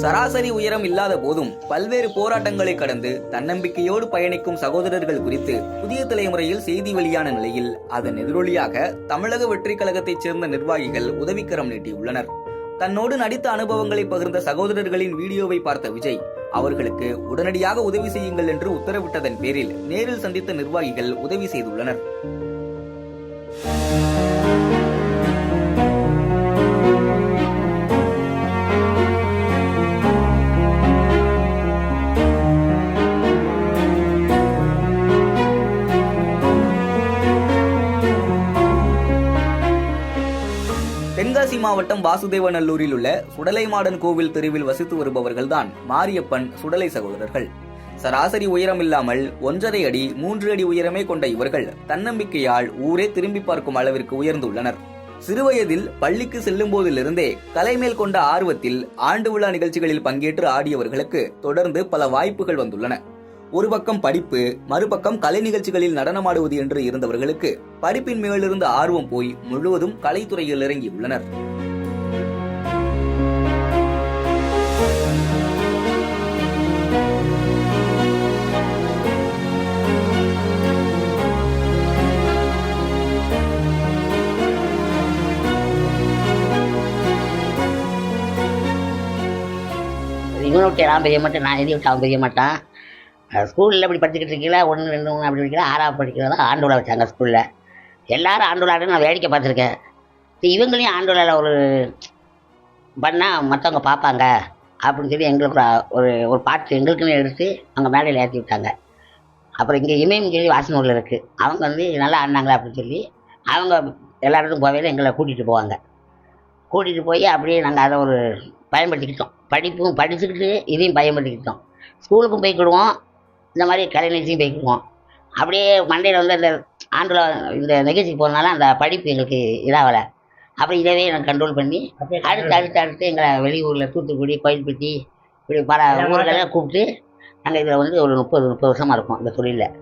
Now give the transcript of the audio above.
சராசரி உயரம் இல்லாத போதும் பல்வேறு போராட்டங்களை கடந்து தன்னம்பிக்கையோடு பயணிக்கும் சகோதரர்கள் குறித்து புதிய தலைமுறையில் செய்தி வெளியான நிலையில் அதன் எதிரொலியாக தமிழக வெற்றி கழகத்தைச் சேர்ந்த நிர்வாகிகள் உதவிக்கரம் நீட்டியுள்ளனர். தன்னோடு நடித்த அனுபவங்களை பகிர்ந்த சகோதரர்களின் வீடியோவை பார்த்த விஜய் அவர்களுக்கு உடனடியாக உதவி செய்யுங்கள் என்று உத்தரவிட்டதன் பேரில் நேரில் சந்தித்த நிர்வாகிகள் உதவி செய்துள்ளனர். தென்காசி மாவட்டம் வாசுதேவநல்லூரில் உள்ள சுடலைமாடன் கோவில் தெருவில் வசித்து வருபவர்கள்தான் மாரியப்பன் சுடலை சகோதரர்கள். சராசரி உயரம் இல்லாமல் 1.5 அடி 3 அடி உயரமே கொண்ட இவர்கள் தன்னம்பிக்கையால் ஊரே திரும்பி பார்க்கும் அளவிற்கு உயர்ந்துள்ளனர். சிறுவயதில் பள்ளிக்கு செல்லும் போதிலிருந்தே கலைமேல் கொண்ட ஆர்வத்தில் ஆண்டு விழா நிகழ்ச்சிகளில் பங்கேற்று ஆடியவர்களுக்கு தொடர்ந்து பல வாய்ப்புகள் வந்துள்ளன. ஒரு பக்கம் படிப்பு, மறுபக்கம் கலை நிகழ்ச்சிகளில் நடனமாடுவது என்று இருந்தவர்களுக்கு படிப்பின் மேலிருந்த ஆர்வம் போய் முழுவதும் கலைத்துறையில் இறங்கியுள்ளனர். இவனை விட்டு நான் பெரிய மாட்டேன், நான் எதையும் விட்டு அவன் பெரிய மாட்டான். ஸ்கூலில் இப்படி படிச்சுக்கிட்டு இருக்கீங்களா, 1, 2, 3 அப்படி படிக்கிறா, 6ஆவது படிக்கிறதா ஆண்டு விழா வச்சாங்க ஸ்கூலில். எல்லோரும் ஆண்டு விழான்னு நான் வேடிக்கை பார்த்துருக்கேன். இவங்களையும் ஆண்டு விழாவில் ஒரு பண்ணால் மற்றவங்க பார்ப்பாங்க அப்படின்னு சொல்லி எங்களுக்கு ஒரு பாட்டு எங்களுக்குன்னு எடுத்து அவங்க மேடையில் ஏற்றி விட்டாங்க. அப்புறம் இங்கே இமயம் சொல்லி வாசனூரில் இருக்குது, அவங்க வந்து நல்லா ஆடினாங்களே அப்படின்னு சொல்லி அவங்க எல்லாருக்கும் போகையில் எங்களை கூட்டிகிட்டு போவாங்க. கூட்டிகிட்டு போய் அப்படியே நாங்கள் அதை ஒரு பயன்படுத்திக்கிட்டோம். படிச்சுக்கிட்டு இதையும் பயன்படுத்திக்கிட்டோம். ஸ்கூலுக்கும் போய்க்கிடுவோம், இந்த மாதிரி கலை நிகழ்ச்சியும் போய்க்கிடுவோம். அப்படியே மண்டையில் வந்து அந்த ஆண்டில் இந்த நிகழ்ச்சிக்கு போகிறதுனால அந்த படிப்பு எங்களுக்கு இதாகலை. அப்புறம் இதவே நாங்கள் கண்ட்ரோல் பண்ணி அடுத்து எங்களை வெளியூரில் தூத்துக்குடி, கோயில்பட்டி இப்படி பல ஊர்களெல்லாம் கூப்பிட்டு நாங்கள் இதில் வந்து ஒரு 30 வருஷமாக இருக்கோம் இந்த தொழிலில்.